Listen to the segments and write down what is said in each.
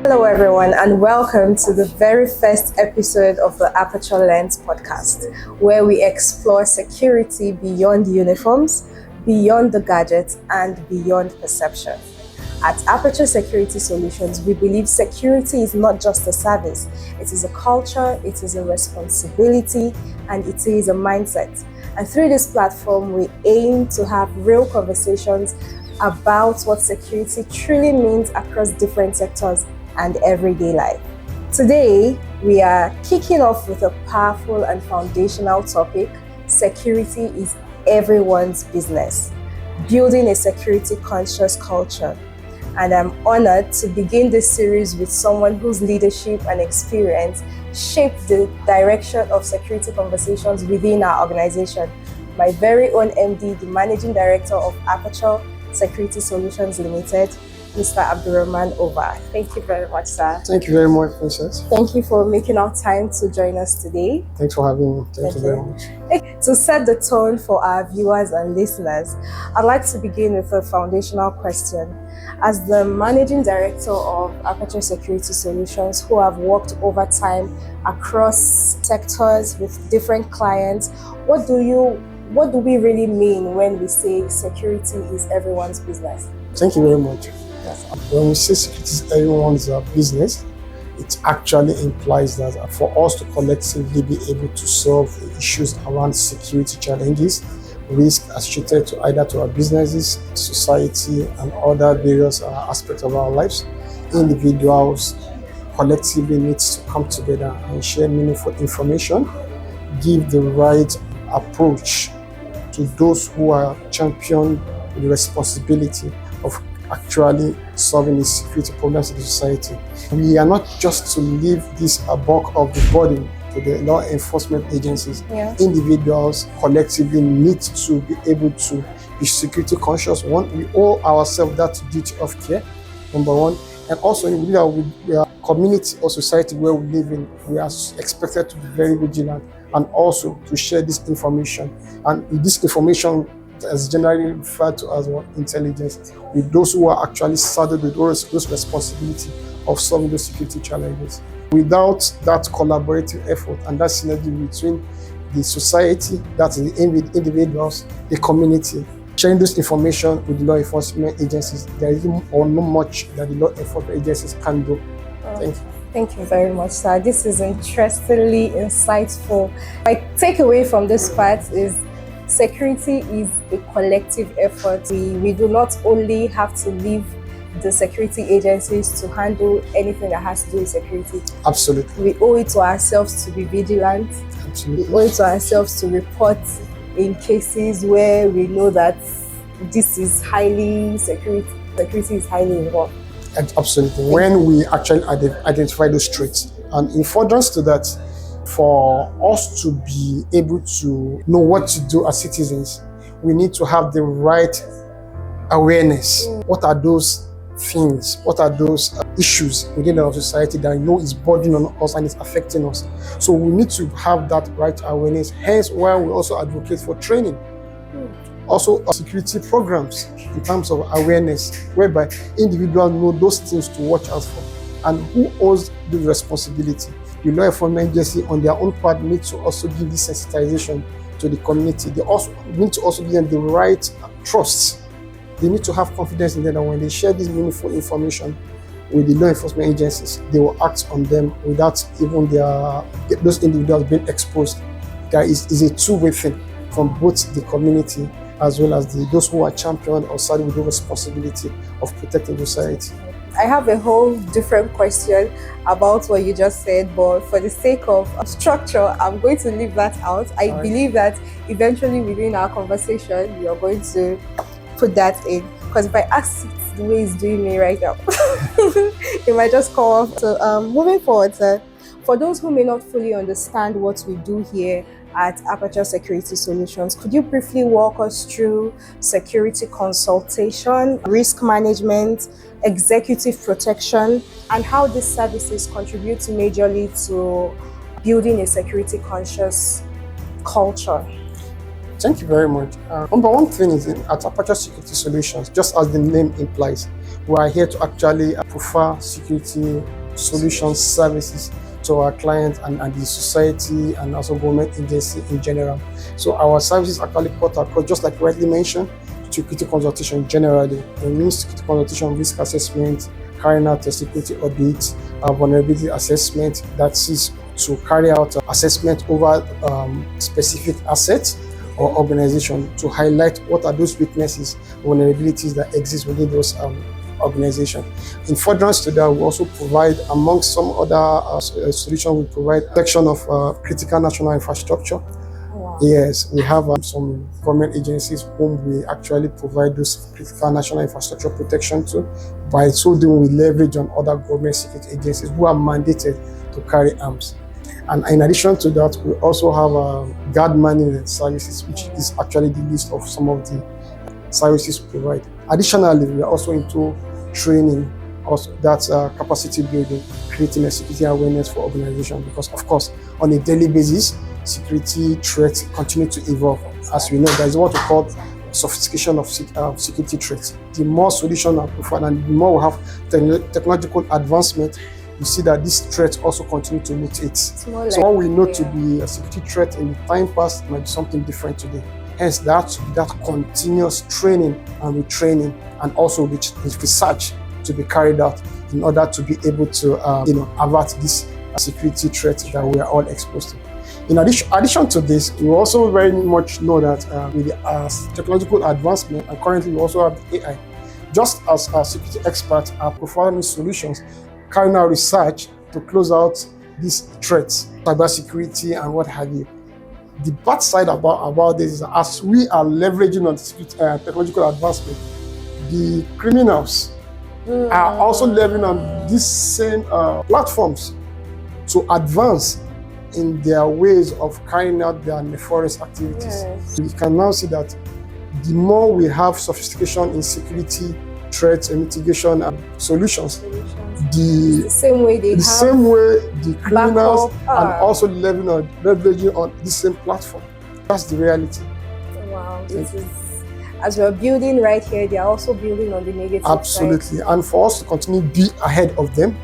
Hello, everyone, and welcome to the very first episode of the Aperture Lens podcast, where we explore security beyond uniforms, beyond the gadgets, and beyond perception. At Aperture Security Solutions, we believe security is not just a service, it is a culture, it is a responsibility, and it is a mindset. And through this platform, we aim to have real conversations about what security truly means across different sectors and everyday life. Today, we are kicking off with a powerful and foundational topic: security is everyone's business, building a security-conscious culture. And I'm honored to begin this series with someone whose leadership and experience shaped the direction of security conversations within our organization. My very own MD, the Managing Director of Aperture Security Solutions Limited, Mr. Abdurrahman Over. Thank you very much, sir. Thank you very much, Princess. Thank you for making our time to join us today. Thanks for having me. Thank you very much. To set the tone for our viewers and listeners, I'd like to begin with a foundational question. As the Managing Director of Aperture Security Solutions, who have worked over time across sectors with different clients, what do we really mean when we say security is everyone's business? Thank you very much. When we say security is everyone's business, it actually implies that for us to collectively be able to solve the issues around security challenges, risk associated to either to our businesses, society, and other various aspects of our lives, individuals collectively need to come together and share meaningful information, give the right approach to those who are championing the responsibility of actually solving the security problems in the society. We are not just to leave this bulk of the burden to the law enforcement agencies. Individuals collectively need to be able to be security conscious. One, we owe ourselves that duty of care, number one. And also, we are community or society where we live in, we are expected to be very vigilant and also to share this information. And this information is generally referred to as intelligence, with those who are actually saddled with those responsibility of solving those security challenges. Without that collaborative effort and that synergy between the society, that's the individuals, the community, sharing this information with the law enforcement agencies, there is not much that the law enforcement agencies can do. Thank you. Thank you very much, sir. This is interestingly insightful. My takeaway from this part is security is a collective effort. We do not only have to leave the security agencies to handle anything that has to do with security. Absolutely. We owe it to ourselves to be vigilant. Absolutely. We owe it to ourselves to report in cases where we know that this is security is highly involved. Absolutely. When we actually identify those traits, and in furtherance to that, for us to be able to know what to do as citizens, we need to have the right awareness. What are those things? What are those issues within our society that is burdening on us and is affecting us? So we need to have that right awareness. Hence why we also advocate for training. Also security programs in terms of awareness, whereby individuals know those things to watch out for and who owes the responsibility. The law enforcement agency on their own part needs to also give this sensitization to the community. They also need to give them the right trust. They need to have confidence in them that when they share this meaningful information with the law enforcement agencies, they will act on them without even those individuals being exposed. That is a two-way thing from both the community as well as those who are championed or saddled with the responsibility of protecting society. I have a whole different question about what you just said, but for the sake of structure, I'm going to leave that out. I believe that eventually within our conversation, you're going to put that in. Because if I ask it the way it's doing me right now, it might just come off. So moving forward, sir, for those who may not fully understand what we do here at Aperture Security Solutions, could you briefly walk us through security consultation, risk management, executive protection, and how these services contribute majorly to building a security conscious culture? Thank you very much. Number one thing is at Aperture Security Solutions, just as the name implies, We are here to actually prefer security solutions, services to our clients and the society and also government agency in general. So our services actually cut across, just like rightly mentioned, security consultation generally. It means security consultation, risk assessment, carrying out a security audit, vulnerability assessment, that is to carry out assessment over specific assets or organization to highlight what are those weaknesses, vulnerabilities that exist within those organization. In furtherance to that, we also provide, among some other solutions, we provide protection of critical national infrastructure. Wow. Yes, we have some government agencies whom we actually provide those critical national infrastructure protection to. By so doing, we leverage on other government security agencies who are mandated to carry arms. And in addition to that, we also have guard management services, which is actually the list of some of the services we provide. Additionally, we are also into training, also that's capacity building, creating a security awareness for organizations, because of course, on a daily basis, security threats continue to evolve. As we know, there is what we call sophistication of security threats. The more solutions are preferred and the more we have technological advancement, you see that these threats also continue to mutate. So what we know to be a security threat in the time past might be something different today. Hence, that continuous training and retraining, and also research to be carried out in order to be able to avert this security threat that we are all exposed to. In addition to this, we also very much know that with the technological advancement, and currently we also have the AI, just as our security experts are providing solutions, carrying out research to close out these threats, cybersecurity and what have you. The bad side about this is, as we are leveraging on technological advancement, the criminals are also leveraging on these same platforms to advance in their ways of carrying out their nefarious activities. Yes. We can now see that the more we have sophistication in security threats and mitigation and solutions, the same way the criminals are also leveraging on the same platform. That's the reality. Wow, this is, as we're building right here, they are also building on the negative Absolutely. side. And for us to continue to be ahead of them,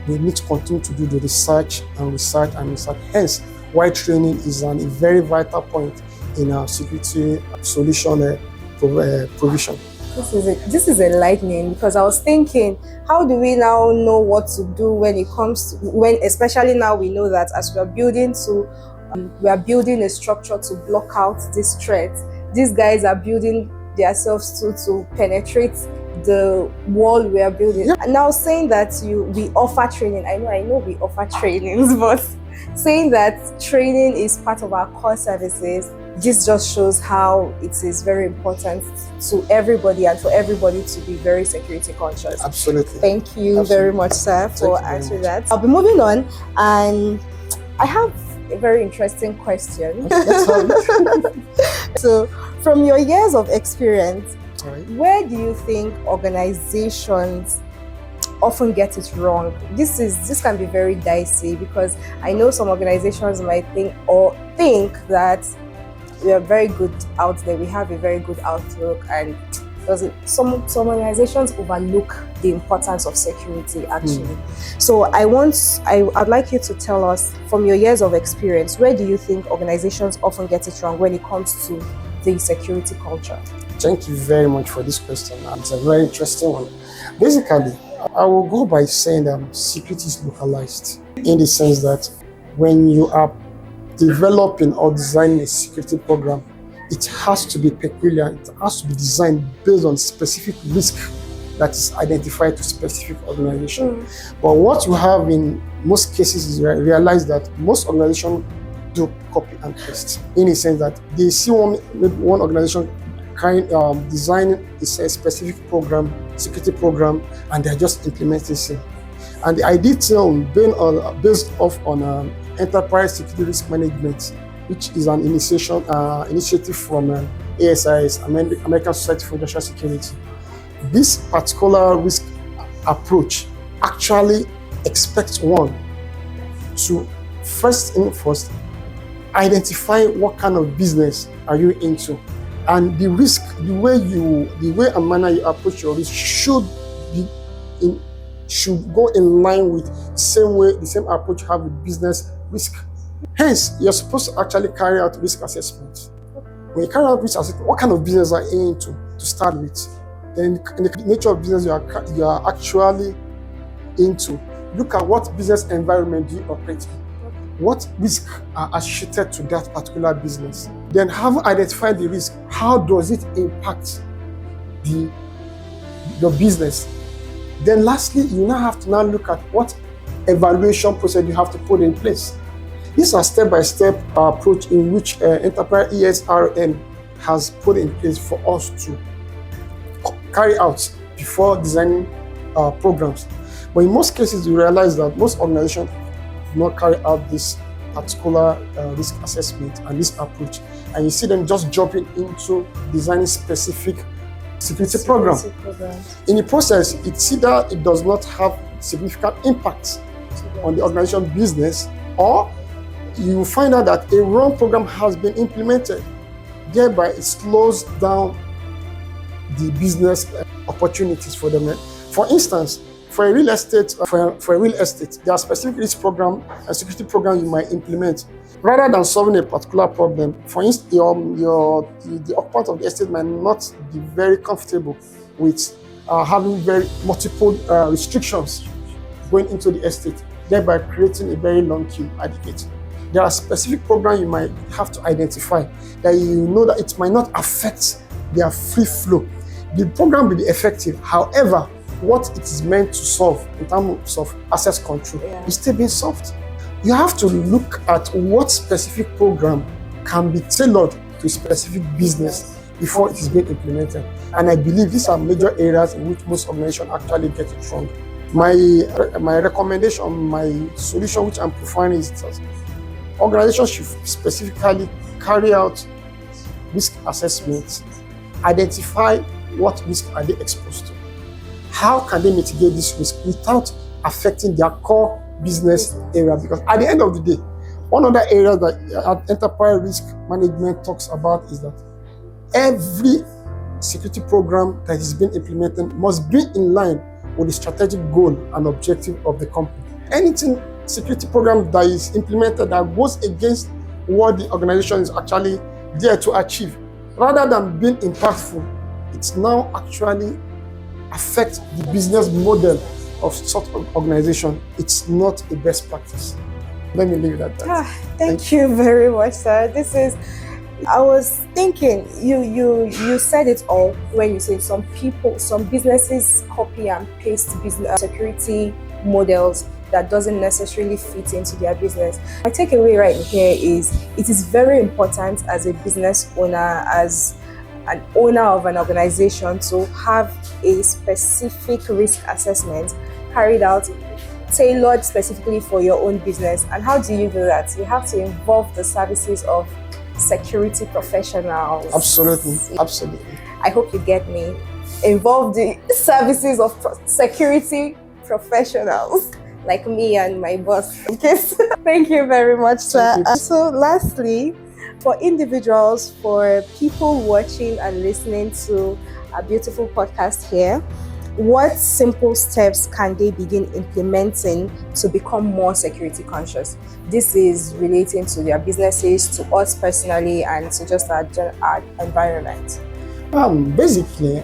we need to continue to do the research and research and research. Hence, why training is a very vital point in our security solution provision. This is enlightening, because I was thinking, how do we now know what to do when it comes to, especially now we know that as we are building a structure to block out this threat. These guys are building themselves to penetrate the wall we are building. Yeah. And now saying that we offer training, I know we offer trainings, but saying that training is part of our core services, this just shows how it is very important to everybody and for everybody to be very security conscious. Absolutely. Thank you very much, sir, for answering that. I'll be moving on, and I have a very interesting question. So, from your years of experience, where do you think organizations often get it wrong? This can be very dicey, because I know some organizations might think that we are very good out there, we have a very good outlook, and some organizations overlook the importance of security actually. So I'd like you to tell us, from your years of experience, where do you think organizations often get it wrong when it comes to the security culture? Thank you very much for this question. It's a very interesting one. Basically, I will go by saying that security is localized, in the sense that when you are developing or designing a security program, it has to be peculiar. It has to be designed based on specific risk that is identified to specific organization. But what you have in most cases is realize that most organizations do copy and paste, in a sense that they see one organization designing a specific program, security program, and they're just implementing it. And the idea based off on enterprise security risk management, which is an initiative from ASIS, American Society for Industrial Security. This particular risk approach actually expects one to first identify what kind of business are you into, and the risk, the way and manner you approach your risk should be in should go in line with the same approach you have with business risk. Hence, you're supposed to actually carry out risk assessments. When you carry out risk assessment, what kind of business are you into to start with? Then, in the nature of business you are actually into, look at what business environment do you operate in. What risks are associated to that particular business? Then, have identified the risk. How does it impact your business? Then, lastly, you now have to look at what evaluation process you have to put in place. This is a step-by-step approach in which Enterprise ESRM has put in place for us to carry out before designing programs. But in most cases, you realize that most organizations do not carry out this particular risk assessment and this approach, and you see them just jumping into designing specific security programs. In the process, it's either it does not have significant impact on the organization business, or you find out that a wrong program has been implemented, thereby it slows down the business opportunities for them. For instance, for a real estate, there are specific risk program and security program you might implement. Rather than solving a particular problem, for instance, the occupant of the estate might not be very comfortable with having very multiple restrictions going into the estate, thereby creating a very long queue at the gate. There are specific programs you might have to identify that you know that it might not affect their free flow. The program will be effective. However, what it is meant to solve in terms of access control is still being solved. You have to look at what specific program can be tailored to a specific business before it is being implemented. And I believe these are major areas in which most organizations actually get it wrong. My recommendation, my solution which I'm preferring is that organizations should specifically carry out risk assessments, identify what risk are they exposed to. How can they mitigate this risk without affecting their core business area? Because at the end of the day, one other area that enterprise risk management talks about is that every security program that is being implemented must be in line with the strategic goal and objective of the company. Anything security program that is implemented that goes against what the organization is actually there to achieve, rather than being impactful, it's now actually affect the business model of such an organization. It's not a best practice. Let me leave it at that. Thank you very much, sir. I was thinking, you said it all when you said some businesses copy and paste business security models that doesn't necessarily fit into their business. My takeaway right here is it is very important as a business owner, as an owner of an organization, to have a specific risk assessment carried out, tailored specifically for your own business. And how do you do that? You have to involve the services of security professionals. Absolutely. I hope you get me. Involve the services of security professionals like me and my boss. Thank you very much, sir. So lastly, for individuals, for people watching and listening to a beautiful podcast here, what simple steps can they begin implementing to become more security conscious? This is relating to their businesses, to us personally, and to just our environment. Basically,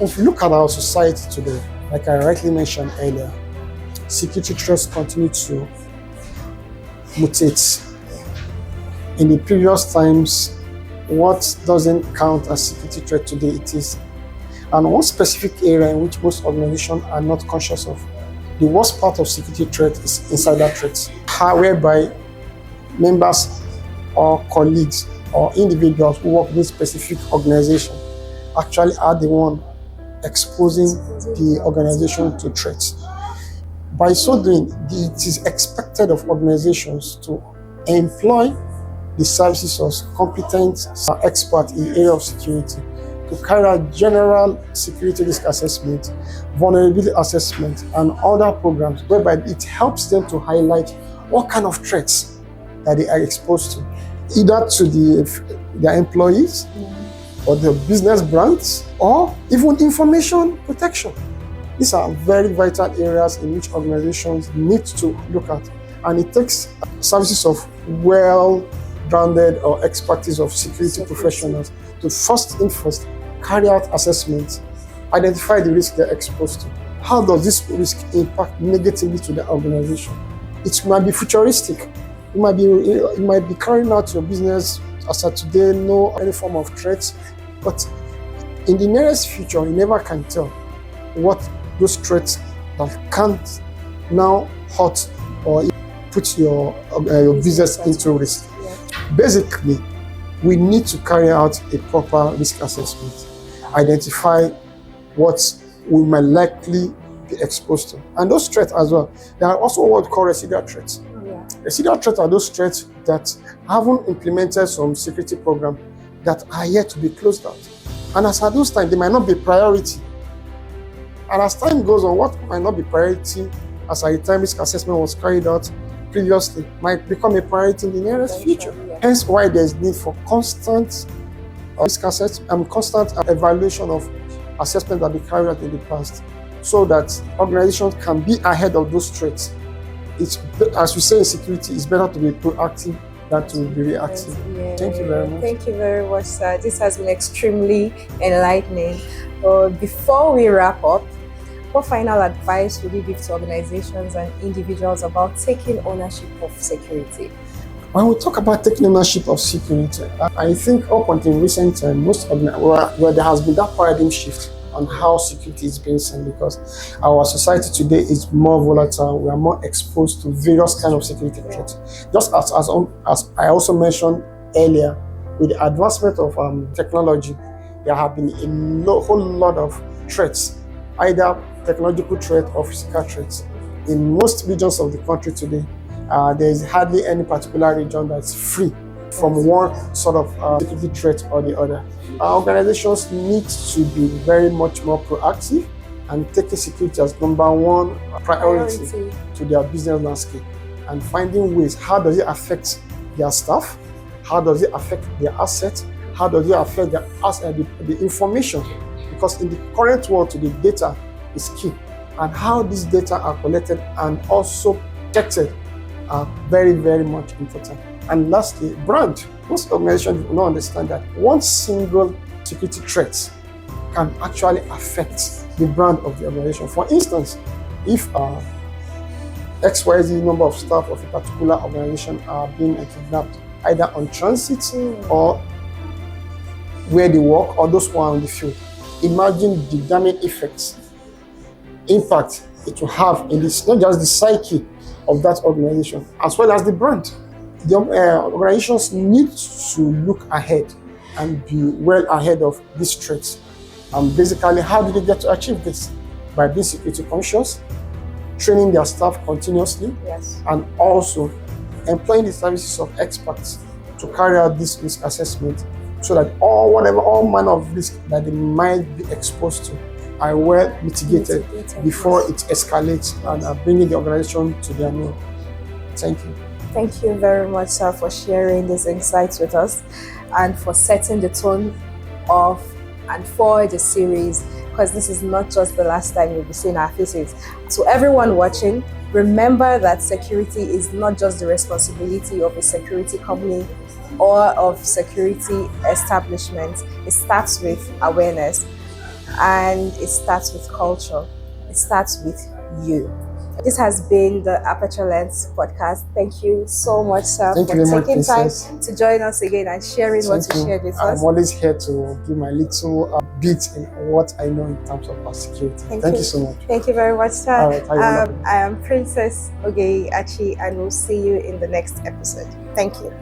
if you look at our society today, like I rightly mentioned earlier, security threats continue to mutate. In the previous times, what doesn't count as security threat today, it is. And one specific area in which most organizations are not conscious of, the worst part of security threat is insider threats, whereby members or colleagues or individuals who work with specific organization actually are the one exposing the organization to threats. By so doing, it is expected of organizations to employ the services of competent experts in the area of security to carry out general security risk assessment, vulnerability assessment, and other programs whereby it helps them to highlight what kind of threats that they are exposed to, either to their employees or their business brands, or even information protection. These are very vital areas in which organizations need to look at. And it takes services of well-grounded or expertise of security professionals to first carry out assessments, identify the risk they're exposed to. How does this risk impact negatively to the organization? It might be futuristic. You might be carrying out your business as of today, no any form of threats, but in the nearest future, you never can tell what those threats that can't now hurt or put your business into risk. Yeah. Basically, we need to carry out a proper risk assessment, identify what we might likely be exposed to, and those threats as well. There are also what we call residual threats. Yeah. Residual threats are those threats that haven't implemented some security program that are yet to be closed out. And as at those times, they might not be priority. And as time goes on, what might not be priority as at the time risk assessment was carried out previously might become a priority in the nearest future. Yeah. Hence why there's need for constant risk assessment and constant evaluation of assessment that we carried out in the past, so that organizations can be ahead of those threats. It's, as we say in security, it's better to be proactive than to be reactive. Yeah. Thank you very much. Thank you very much, sir. This has been extremely enlightening. Before we wrap up, what final advice would you give to organizations and individuals about taking ownership of security? When we talk about taking ownership of security, I think up until recent time, where there has been that paradigm shift on how security is being seen, because our society today is more volatile. We are more exposed to various kinds of security threats. Just as I also mentioned earlier, with the advancement of technology, there have been a whole lot of threats, either technological threat or physical threats. In most regions of the country today, there is hardly any particular region that's free from one sort of security threat or the other. Our organizations need to be very much more proactive and taking security as number one priority to their business landscape, and finding ways, how does it affect their staff, how does it affect their assets, how does it affect the information, because in the current world today, data is key, and how these data are collected and also protected are very, very much important. And lastly, brand. Most organizations do not understand that one single security threat can actually affect the brand of the organization. For instance, if XYZ number of staff of a particular organization are being kidnapped, either on transit or where they work, or those who are on the field, imagine the damage impact it will have in this, not just the psyche of that organization, as well as the brand. The organizations need to look ahead and be well ahead of these threats. Basically, how do they get to achieve this? By being security conscious, training their staff continuously, Yes. and also employing the services of experts to carry out this risk assessment, so that all manner of risk that they might be exposed to are well mitigated before it escalates and bringing the organization to their need. Thank you. Thank you very much, sir, for sharing these insights with us and for setting the tone of and for the series, because this is not just the last time you'll be seeing our faces. To everyone watching, remember that security is not just the responsibility of a security company or of security establishments. It starts with awareness, and it starts with culture. It starts with you. This has been the Aperture Lens podcast. Thank you so much, sir, for taking time to join us again and sharing what you shared with us. I'm always here to give my little bit in what I know in terms of our security. Thank you so much. Thank you very much, sir. All right, I am Princess Ogeyi Achi, and we'll see you in the next episode. Thank you.